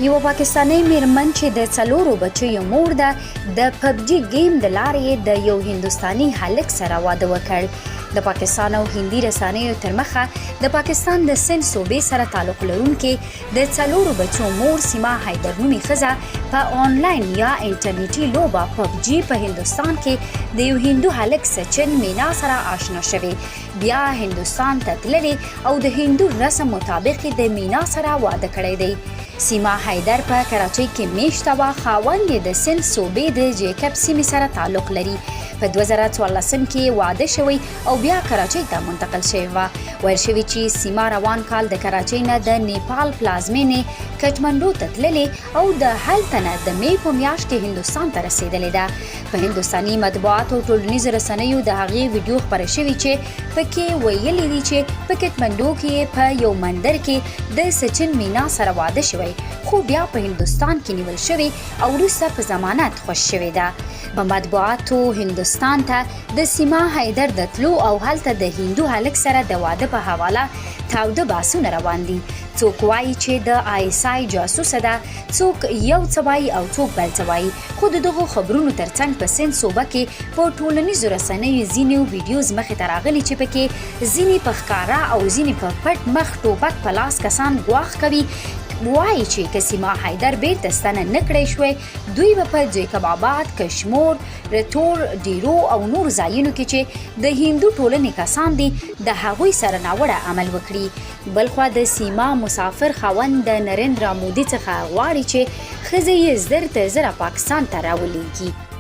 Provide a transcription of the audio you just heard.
یو پاکستانی میرمن چې د څلورو بچیو مور ده د پبجي گیم د لارې د یو هندوستاني هلک سره واده وکړ. د پاکستان او هندي رسنیو تر مخه د پاکستان د سند صوبې سره تعلق لرونکي د څلورو بچو مور سیما حیدر نومي ښځه په آنلاین یا انټرنیټي لوبه پبجي په هندوستان کې د یو هندو هلک سچن مینا سره آشنا شوې. بیا هندوستان ته تللې او د هندو رسم مطابق د مینا سره واده کړی دی. سیما حیدر په کراچۍ کې میشته وه. خاوند یې د سند صوبې د جیکب سیمې سره تعلق لري. په 2014 کې واده شوی او بیا کراچۍ ته منتقل شوی وه. ویل شوي چې سیما روان کال د کراچۍ نه د نیپال پلازمینې کټمنډو ته تللې او د هلته نه د می په میاشت کې هندوستان ته رسېدلې ده. په هندوستاني مطبوعاتو او ټولنیزو رسنیو د هغې ویډیو خپره شوې چې پکې ویلي دي چې په کټمنډو کې په یو مندر کې د سچن مینا سره واده شوی، خو بیا په هندوستان کې نیول شوی او وروسته په ضمانت خوش شوې ده. په مطبوعاتو هندوستان ته د سیما حیدر د تلو او هلته د هندو هلک سره د واده په حواله تاوده بحثونه روان دي. څوک وایي چې د ISI جاسوسه ده، څوک یو څه وایي او څوک بل څه وایي. خو د دغو خبرونو ترڅنګ په سند صوبه کې په ټولنیزو رسنیو ځینې ویډیوز مخې ته راغلي چې پکې ځینې په ښکاره او ځینې په پټ مخ ټوپک په لاس کسان ګواښ کوي. وایي چې که سیما حیدر بیرته ستنه نه کړی شوی، دوی به په جیکب آباد، کشمور، رتور، ډیرو او نور ځایونو کې چې د هندو ټولنې کسان دي د هغوی سره ناوړه عمل وکړي. بلخوا د سیما مسافر خاوند د نریندرا مودي څخه غواړي چې ښځې یې زر تر زره پاکستان ته راولېږي.